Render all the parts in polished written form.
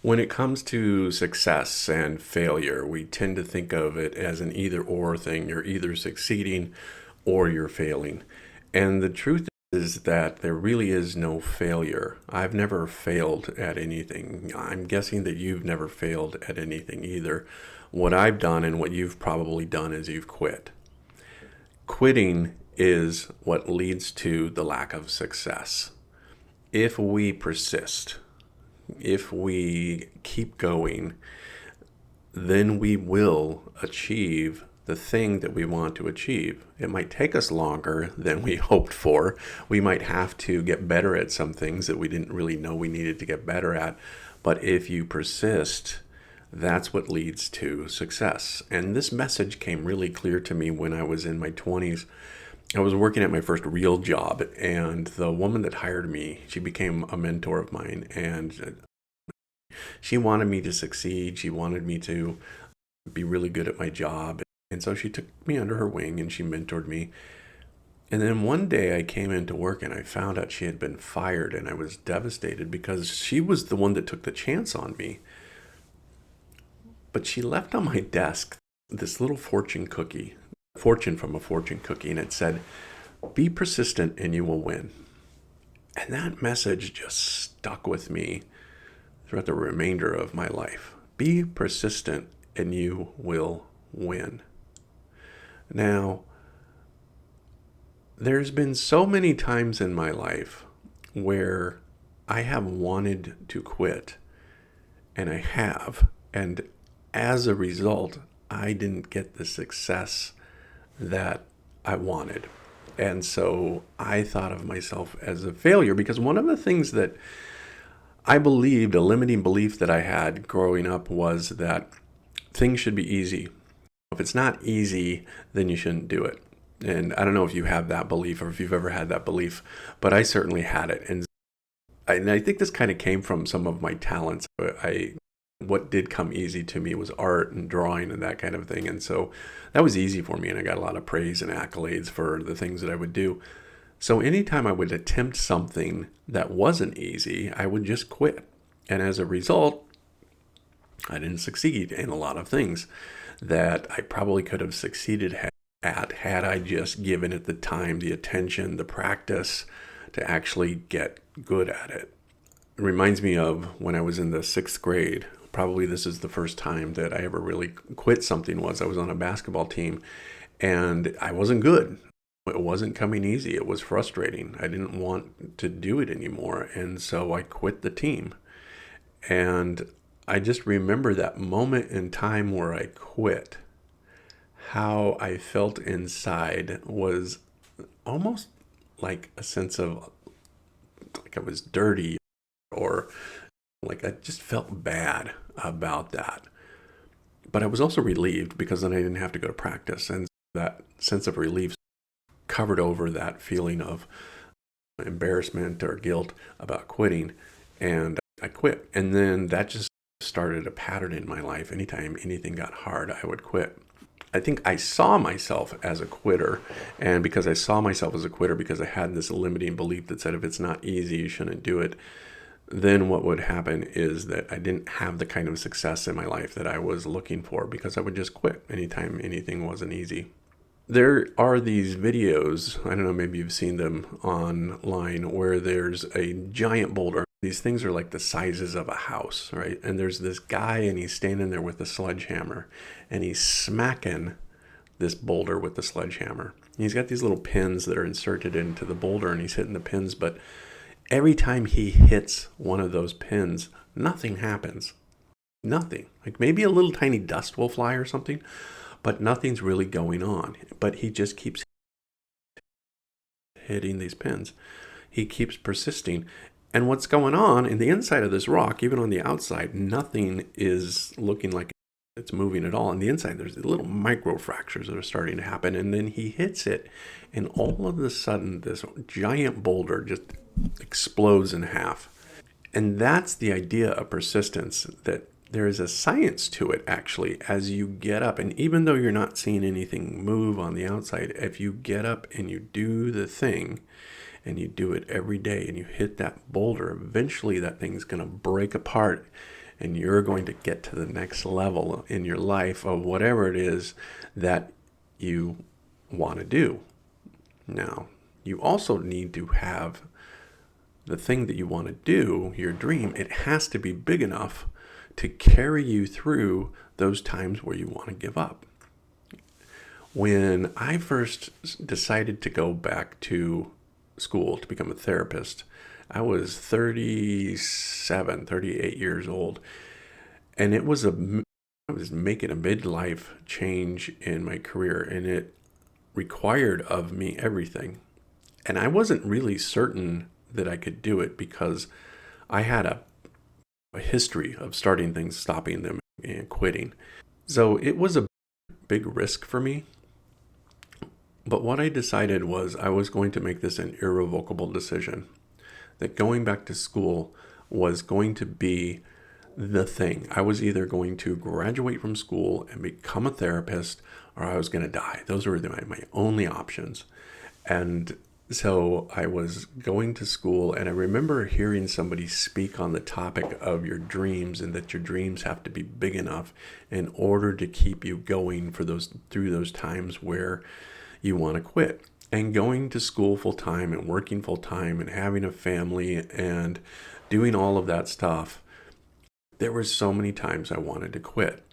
When it comes to success and failure, we tend to think of it as an either or thing. You're either succeeding or you're failing. And the truth is that there really is no failure. I've never failed at anything. I'm guessing that you've never failed at anything either. What I've done and what you've probably done is you've quit. Quitting is what leads to the lack of success. If we persist, if we keep going, then we will achieve the thing that we want to achieve. It might take us longer than we hoped for. We might have to get better at some things that we didn't really know we needed to get better at. But if you persist, that's what leads to success. And this message came really clear to me when I was in my 20s. I was working at my first real job, and the woman that hired me, she became a mentor of mine, and she wanted me to succeed. She wanted me to be really good at my job. And so she took me under her wing and she mentored me. And then one day I came into work and I found out she had been fired, and I was devastated because she was the one that took the chance on me. But she left on my desk this little fortune cookie, fortune from a fortune cookie, and it said, "Be persistent and you will win." And that message just stuck with me throughout the remainder of my life. Be persistent and you will win. Now, there's been so many times in my life where I have wanted to quit, and I have. And as a result, I didn't get the success that I wanted. And so I thought of myself as a failure because one of the things that I believed, a limiting belief that I had growing up, was that things should be easy. If it's not easy, then you shouldn't do it. And I don't know if you have that belief or if you've ever had that belief, but I certainly had it. And I think this kind of came from some of my talents. What did come easy to me was art and drawing and that kind of thing. And so that was easy for me, and I got a lot of praise and accolades for the things that I would do. So anytime I would attempt something that wasn't easy, I would just quit. And as a result, I didn't succeed in a lot of things that I probably could have succeeded at had I just given it the time, the attention, the practice to actually get good at it. It reminds me of when I was in the 6th grade. Probably this is the first time that I ever really quit something. I was on a basketball team and I wasn't good. It wasn't coming easy. It was frustrating. I didn't want to do it anymore. And so I quit the team. And I just remember that moment in time where I quit. How I felt inside was almost like a sense of like I was dirty, or like I just felt bad about that. But I was also relieved because then I didn't have to go to practice. And that sense of relief covered over that feeling of embarrassment or guilt about quitting. And I quit. And then that just started a pattern in my life. Anytime anything got hard, I would quit. I think I saw myself as a quitter. And because I saw myself as a quitter, because I had this limiting belief that said if it's not easy, you shouldn't do it, then what would happen is that I didn't have the kind of success in my life that I was looking for, because I would just quit anytime anything wasn't easy. There are these videos, I don't know, maybe you've seen them online, where there's a giant boulder. These things are like the sizes of a house, right? And there's this guy and he's standing there with a sledgehammer and he's smacking this boulder with the sledgehammer. He's got these little pins that are inserted into the boulder and he's hitting the pins, but every time he hits one of those pins, nothing happens. Nothing. Like maybe a little tiny dust will fly or something, but nothing's really going on. But he just keeps hitting these pins. He keeps persisting. And what's going on in the inside of this rock, even on the outside, nothing is looking like it's moving at all. On the inside, there's little micro fractures that are starting to happen. And then he hits it, and all of a sudden, this giant boulder just explodes in half. And that's the idea of persistence, that there is a science to it, actually, as you get up. And even though you're not seeing anything move on the outside, if you get up and you do the thing, and you do it every day, and you hit that boulder, eventually that thing's going to break apart and you're going to get to the next level in your life of whatever it is that you want to do. Now, you also need to have the thing that you want to do, your dream. It has to be big enough to carry you through those times where you want to give up. When I first decided to go back to school to become a therapist, I was 37, 38 years old. And I was making a midlife change in my career, and it required of me everything. And I wasn't really certain that I could do it because I had a history of starting things, stopping them, and quitting. So it was a big risk for me. But what I decided was I was going to make this an irrevocable decision, that going back to school was going to be the thing. I was either going to graduate from school and become a therapist, or I was going to die. Those were my only options. And so I was going to school, and I remember hearing somebody speak on the topic of your dreams, and that your dreams have to be big enough in order to keep you going through those times where you want to quit. And going to school full time and working full time and having a family and doing all of that stuff, there were so many times I wanted to quit.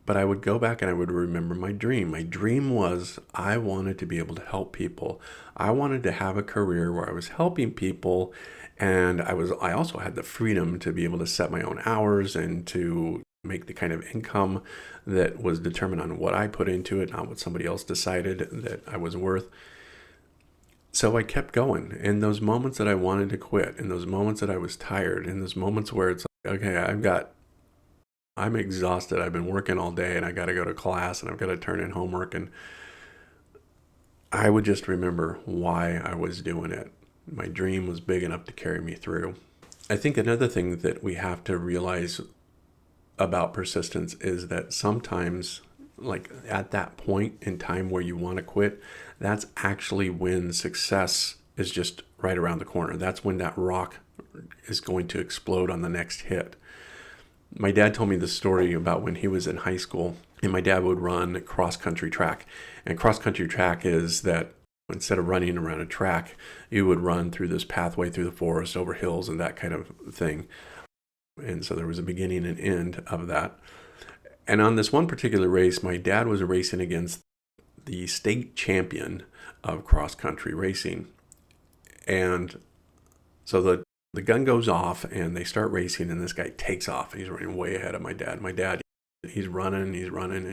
But I would go back and I would remember my dream. My dream was I wanted to be able to help people. I wanted to have a career where I was helping people, and I also had the freedom to be able to set my own hours and to make the kind of income that was determined on what I put into it, not what somebody else decided that I was worth. So I kept going. In those moments that I wanted to quit, in those moments that I was tired, in those moments where it's like, okay, I'm exhausted. I've been working all day and I got to go to class and I've got to turn in homework. And I would just remember why I was doing it. My dream was big enough to carry me through. I think another thing that we have to realize about persistence is that sometimes, like at that point in time where you want to quit, that's actually when success is just right around the corner. That's when that rock is going to explode on the next hit. My dad told me the story about when he was in high school, and my dad would run cross-country track. And cross-country track is that instead of running around a track, you would run through this pathway through the forest, over hills, and that kind of thing. And so there was a beginning and end of that. And on this one particular race, my dad was racing against the state champion of cross-country racing. And so the gun goes off and they start racing, and this guy takes off. He's running way ahead of my dad. My dad, he's running, and he's running,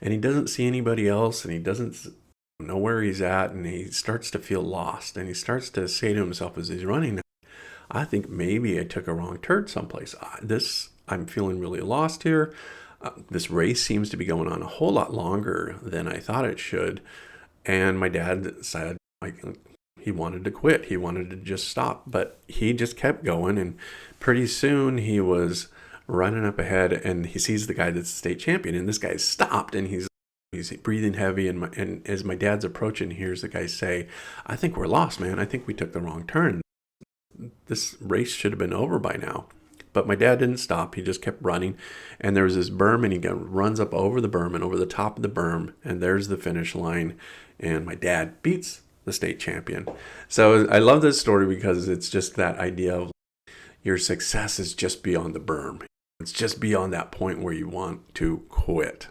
and he doesn't see anybody else, and he doesn't know where he's at, and he starts to feel lost, and he starts to say to himself as he's running, I think maybe I took a wrong turn someplace. I'm feeling really lost here. This race seems to be going on a whole lot longer than I thought it should. And my dad said, he wanted to quit. He wanted to just stop, but he just kept going. And pretty soon he was running up ahead, and he sees the guy that's the state champion, and this guy's stopped, and he's breathing heavy. And as my dad's approaching, he hears the guy say, I think we're lost, man. I think we took the wrong turn. This race should have been over by now. But my dad didn't stop. He just kept running. And there was this berm, and he runs up over the berm and over the top of the berm. And there's the finish line. And my dad beats the state champion. So I love this story because it's just that idea of your success is just beyond the berm. It's just beyond that point where you want to quit.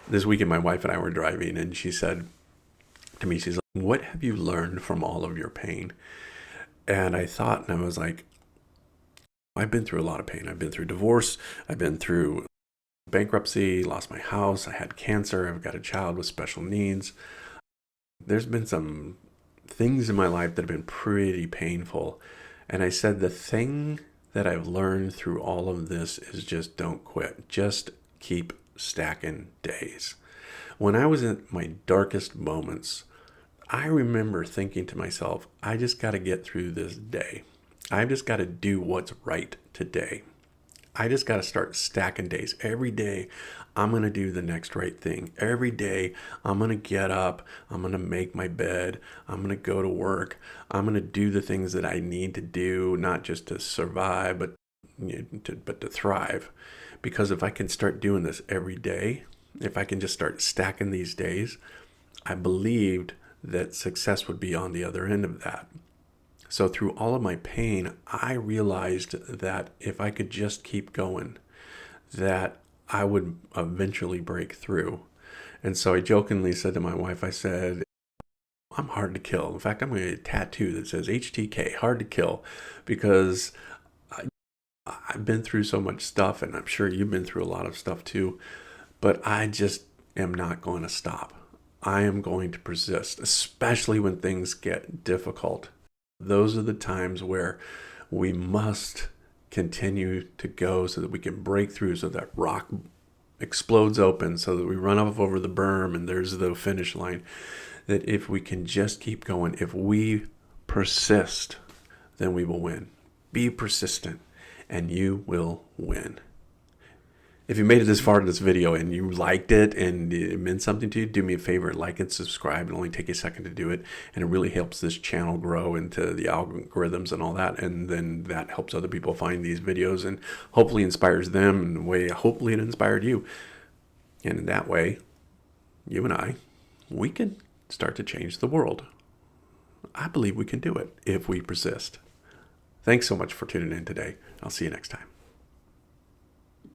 This weekend, my wife and I were driving, and she said to me, she's like, what have you learned from all of your pain? And I thought, and I was like, I've been through a lot of pain. I've been through divorce. I've been through bankruptcy, lost my house. I had cancer. I've got a child with special needs. There's been some things in my life that have been pretty painful. And I said, the thing that I've learned through all of this is just don't quit. Just keep stacking days. When I was in my darkest moments, I remember thinking to myself, I just got to get through this day. I've just got to do what's right today. I just got to start stacking days. Every day, I'm going to do the next right thing. Every day, I'm going to get up. I'm going to make my bed. I'm going to go to work. I'm going to do the things that I need to do, not just to survive, but but to thrive. Because if I can start doing this every day, if I can just start stacking these days, I believed that success would be on the other end of that. So through all of my pain, I realized that if I could just keep going, that I would eventually break through. And so I jokingly said to my wife, I said, I'm hard to kill. In fact, I'm going to get a tattoo that says HTK, hard to kill, because I've been through so much stuff, and I'm sure you've been through a lot of stuff too, but I just am not going to stop. I am going to persist, especially when things get difficult. Those are the times where we must continue to go so that we can break through, so that rock explodes open, so that we run off over the berm and there's the finish line. That if we can just keep going, if we persist, then we will win. Be persistent and you will win. If you made it this far in this video and you liked it and it meant something to you, do me a favor, like and subscribe. It'll only take a second to do it, and it really helps this channel grow into the algorithms and all that, and then that helps other people find these videos and hopefully inspires them in the way hopefully it inspired you. And in that way, you and I, we can start to change the world. I believe we can do it if we persist. Thanks so much for tuning in today. I'll see you next time.